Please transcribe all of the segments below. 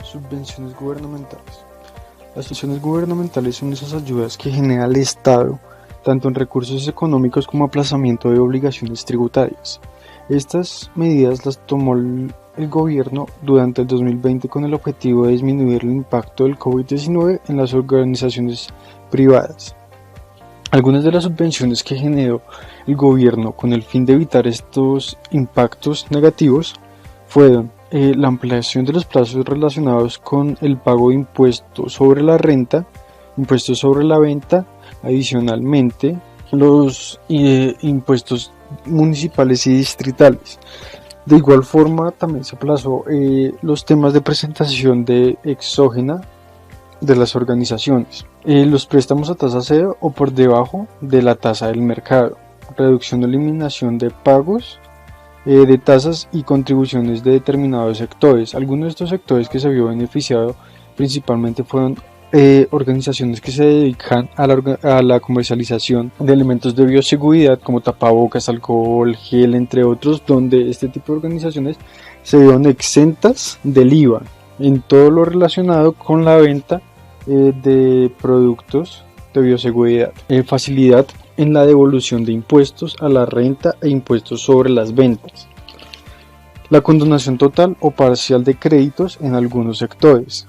Subvenciones gubernamentales. Las subvenciones gubernamentales son esas ayudas que genera el Estado, tanto en recursos económicos como aplazamiento de obligaciones tributarias. Estas medidas las tomó el gobierno durante el 2020 con el objetivo de disminuir el impacto del COVID-19 en las organizaciones privadas. Algunas de las subvenciones que generó el gobierno con el fin de evitar estos impactos negativos fueron la ampliación de los plazos relacionados con el pago de impuestos sobre la renta, impuestos sobre la venta, adicionalmente los impuestos municipales y distritales. De igual forma también se aplazó los temas de presentación de exógena de las organizaciones, los préstamos a tasa cero o por debajo de la tasa del mercado, reducción o eliminación de pagos de tasas y contribuciones de determinados sectores. Algunos de estos sectores que se vio beneficiado principalmente fueron organizaciones que se dedican a la comercialización de elementos de bioseguridad como tapabocas, alcohol, gel, entre otros, donde este tipo de organizaciones se vieron exentas del IVA en todo lo relacionado con la venta de productos de bioseguridad, facilidad en la devolución de impuestos a la renta e impuestos sobre las ventas, la condonación total o parcial de créditos en algunos sectores,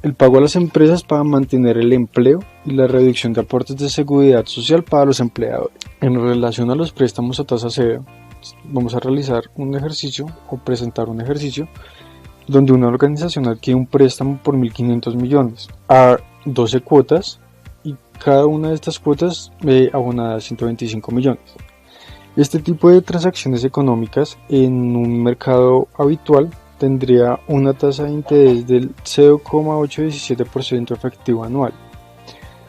el pago a las empresas para mantener el empleo y la reducción de aportes de seguridad social para los empleadores. En relación a los préstamos a tasa cero, vamos a realizar un ejercicio o presentar un ejercicio donde una organización adquiere un préstamo por 1.500 millones a 12 cuotas y cada una de estas cuotas abonada a 125 millones. Este tipo de transacciones económicas en un mercado habitual tendría una tasa de interés del 0,817% efectivo anual.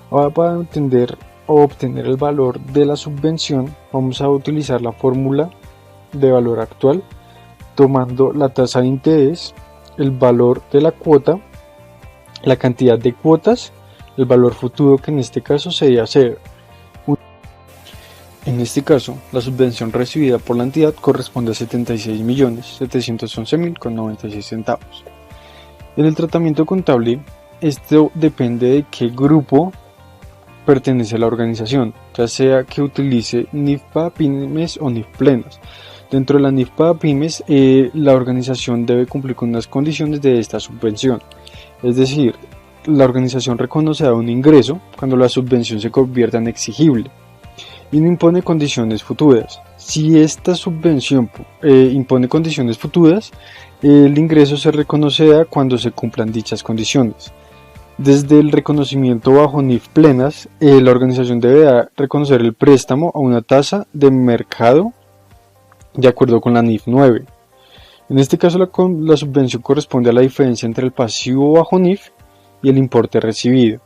Ahora, para entender o obtener el valor de la subvención, vamos a utilizar la fórmula de valor actual, tomando la tasa de interés, el valor de la cuota, la cantidad de cuotas, el valor futuro, que en este caso sería 0. En este caso, la subvención recibida por la entidad corresponde a 76.711.096 centavos. En el tratamiento contable, esto depende de qué grupo pertenece a la organización, ya sea que utilice NIF-PA, pymes o NIF plenas. Dentro de la NIF-PA pymes, la organización debe cumplir con unas condiciones de esta subvención, es decir, la organización reconocerá un ingreso cuando la subvención se convierta en exigible y no impone condiciones futuras. Si esta subvención impone condiciones futuras, el ingreso se reconocerá cuando se cumplan dichas condiciones. Desde el reconocimiento bajo NIF plenas, la organización deberá reconocer el préstamo a una tasa de mercado de acuerdo con la NIF 9. En este caso, la subvención corresponde a la diferencia entre el pasivo bajo NIF y el importe recibido.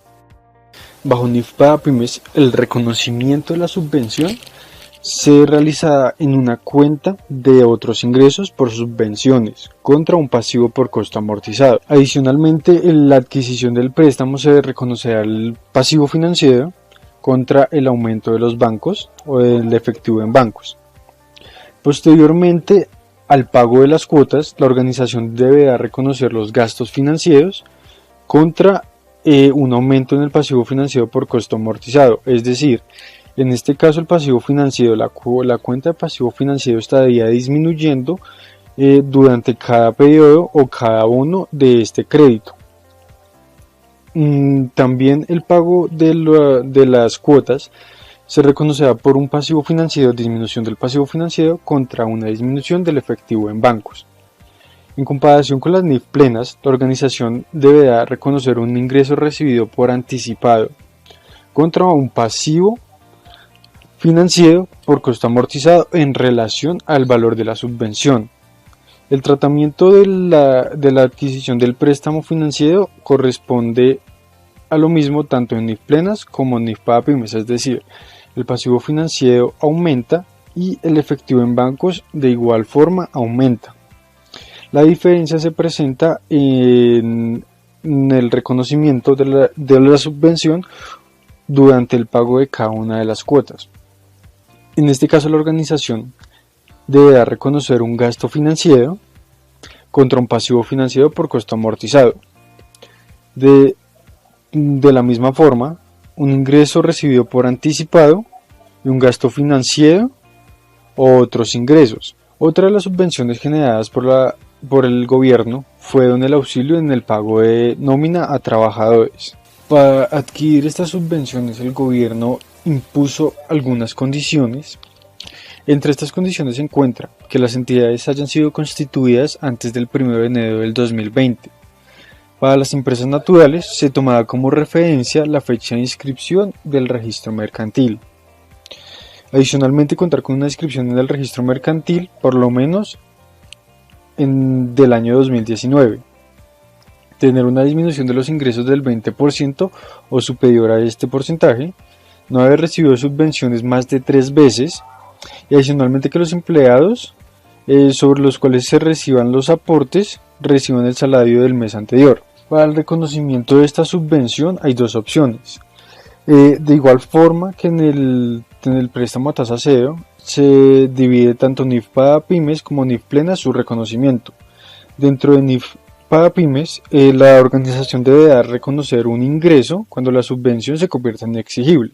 Bajo NIF para pymes, el reconocimiento de la subvención se realiza en una cuenta de otros ingresos por subvenciones contra un pasivo por costo amortizado. Adicionalmente, en la adquisición del préstamo se reconocerá el pasivo financiero contra el aumento de los bancos o del efectivo en bancos. Posteriormente al pago de las cuotas, la organización deberá reconocer los gastos financieros contra un aumento en el pasivo financiero por costo amortizado, es decir, en este caso el pasivo financiero, la cuenta de pasivo financiero estaría disminuyendo durante cada periodo o cada bono de este crédito. También el pago de las cuotas se reconocerá por un pasivo financiero, disminución del pasivo financiero contra una disminución del efectivo en bancos. En comparación con las NIF plenas, la organización deberá reconocer un ingreso recibido por anticipado contra un pasivo financiero por costo amortizado en relación al valor de la subvención. El tratamiento de la adquisición del préstamo financiero corresponde a lo mismo tanto en NIF plenas como en NIF para pymes, es decir, el pasivo financiero aumenta y el efectivo en bancos de igual forma aumenta. La diferencia se presenta en el reconocimiento de la subvención durante el pago de cada una de las cuotas. En este caso, la organización deberá reconocer un gasto financiero contra un pasivo financiero por costo amortizado. De la misma forma, un ingreso recibido por anticipado y un gasto financiero o otros ingresos. Otra de las subvenciones generadas por el gobierno fueron el auxilio en el pago de nómina a trabajadores. Para adquirir estas subvenciones, el gobierno impuso algunas condiciones. Entre estas condiciones se encuentra que las entidades hayan sido constituidas antes del 1 de enero del 2020. Para las empresas naturales se tomaba como referencia la fecha de inscripción del registro mercantil. Adicionalmente, contar con una inscripción en el registro mercantil por lo menos del año 2019. Tener una disminución de los ingresos del 20% o superior a este porcentaje. No haber recibido subvenciones más de 3 veces. Y adicionalmente que los empleados sobre los cuales se reciban los aportes reciban el salario del mes anterior. Para el reconocimiento de esta subvención hay dos opciones. De igual forma que en el préstamo a tasa cero se divide tanto NIF para pymes como NIF plena su reconocimiento. Dentro de NIF para pymes, la organización deberá reconocer un ingreso cuando la subvención se convierta en exigible.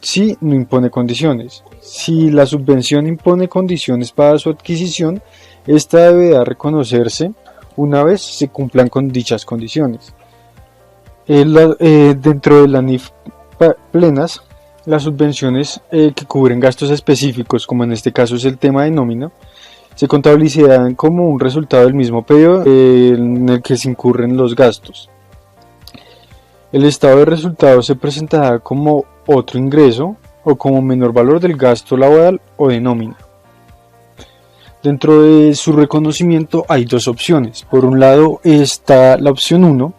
Si no impone condiciones. Si la subvención impone condiciones para su adquisición, esta deberá reconocerse una vez se cumplan con dichas condiciones. Dentro de la NIF plenas, las subvenciones que cubren gastos específicos, como en este caso es el tema de nómina, se contabilizarán como un resultado del mismo periodo en el que se incurren los gastos. El estado de resultados se presentará como otro ingreso o como menor valor del gasto laboral o de nómina. Dentro de su reconocimiento hay dos opciones. Por un lado está la opción 1,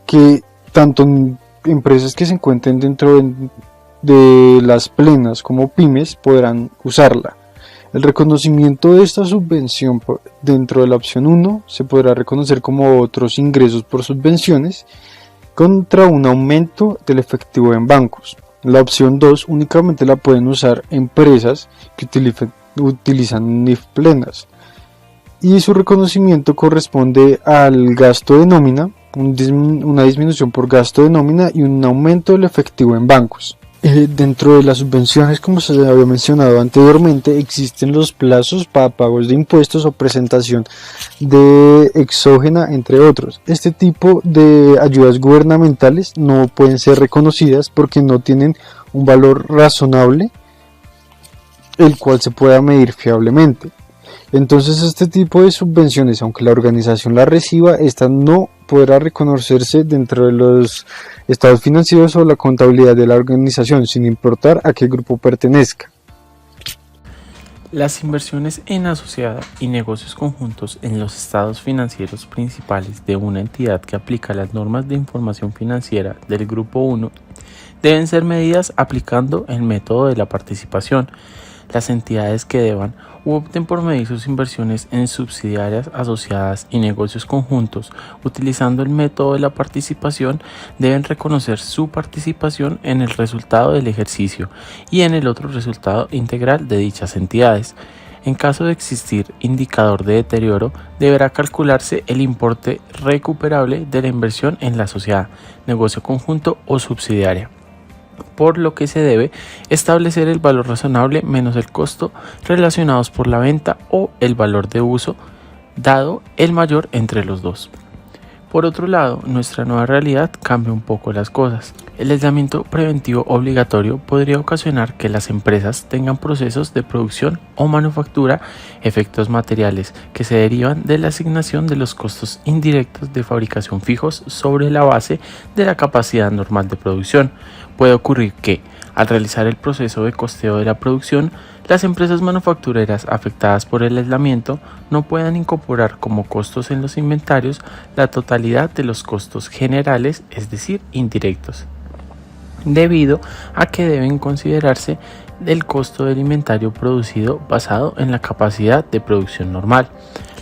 que tanto empresas que se encuentren dentro de las plenas como pymes podrán usarla. El reconocimiento de esta subvención dentro de la opción 1 se podrá reconocer como otros ingresos por subvenciones contra un aumento del efectivo en bancos. La opción 2 únicamente la pueden usar empresas que utilizan NIF plenas y su reconocimiento corresponde al gasto de nómina, una disminución por gasto de nómina y un aumento del efectivo en bancos. Dentro de las subvenciones, como se había mencionado anteriormente, existen los plazos para pagos de impuestos o presentación de exógena, entre otros. Este tipo de ayudas gubernamentales no pueden ser reconocidas porque no tienen un valor razonable el cual se pueda medir fiablemente. Entonces este tipo de subvenciones, aunque la organización la reciba, esta no podrá reconocerse dentro de los estados financieros o la contabilidad de la organización, sin importar a qué grupo pertenezca. Las inversiones en asociada y negocios conjuntos en los estados financieros principales de una entidad que aplica las normas de información financiera del Grupo 1 deben ser medidas aplicando el método de la participación. Las entidades que deban u opten por medir sus inversiones en subsidiarias, asociadas y negocios conjuntos utilizando el método de la participación deben reconocer su participación en el resultado del ejercicio y en el otro resultado integral de dichas entidades. En caso de existir indicador de deterioro, deberá calcularse el importe recuperable de la inversión en la sociedad, negocio conjunto o subsidiaria, por lo que se debe establecer el valor razonable menos el costo relacionados por la venta o el valor de uso, dado el mayor entre los dos. Por otro lado, nuestra nueva realidad cambia un poco las cosas. El aislamiento preventivo obligatorio podría ocasionar que las empresas tengan procesos de producción o manufactura, efectos materiales que se derivan de la asignación de los costos indirectos de fabricación fijos sobre la base de la capacidad normal de producción. Puede ocurrir que, al realizar el proceso de costeo de la producción, las empresas manufactureras afectadas por el aislamiento no puedan incorporar como costos en los inventarios la totalidad de los costos generales, es decir, indirectos, debido a que deben considerarse el costo del inventario producido basado en la capacidad de producción normal.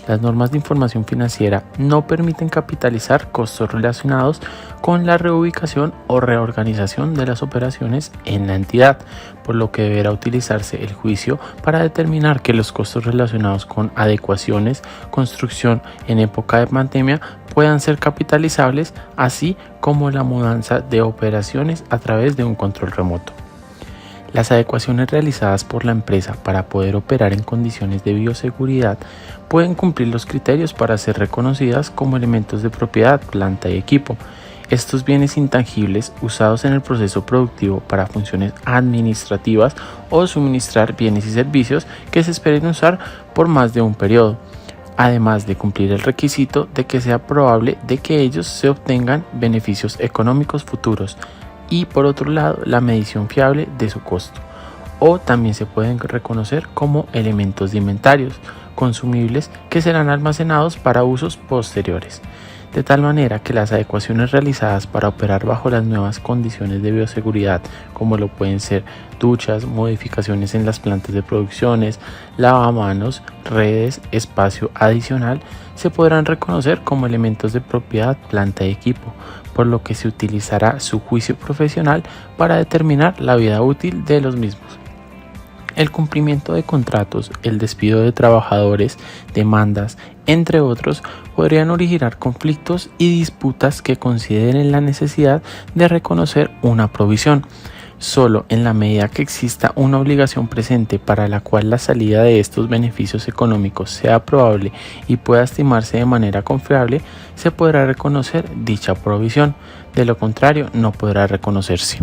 Las normas de información financiera no permiten capitalizar costos relacionados con la reubicación o reorganización de las operaciones en la entidad, por lo que deberá utilizarse el juicio para determinar que los costos relacionados con adecuaciones, construcción en época de pandemia puedan ser capitalizables, así como la mudanza de operaciones a través de un control remoto. Las adecuaciones realizadas por la empresa para poder operar en condiciones de bioseguridad pueden cumplir los criterios para ser reconocidas como elementos de propiedad, planta y equipo. Estos bienes intangibles usados en el proceso productivo para funciones administrativas o suministrar bienes y servicios que se esperen usar por más de un periodo, además de cumplir el requisito de que sea probable de que ellos se obtengan beneficios económicos futuros y, por otro lado, la medición fiable de su costo. O también se pueden reconocer como elementos de inventarios consumibles que serán almacenados para usos posteriores, de tal manera que las adecuaciones realizadas para operar bajo las nuevas condiciones de bioseguridad, como lo pueden ser duchas, modificaciones en las plantas de producciones, lavamanos, redes, espacio adicional, se podrán reconocer como elementos de propiedad, planta y equipo, por lo que se utilizará su juicio profesional para determinar la vida útil de los mismos. El cumplimiento de contratos, el despido de trabajadores, demandas, entre otros, podrían originar conflictos y disputas que consideren la necesidad de reconocer una provisión. Solo en la medida que exista una obligación presente para la cual la salida de estos beneficios económicos sea probable y pueda estimarse de manera confiable, se podrá reconocer dicha provisión. De lo contrario, no podrá reconocerse.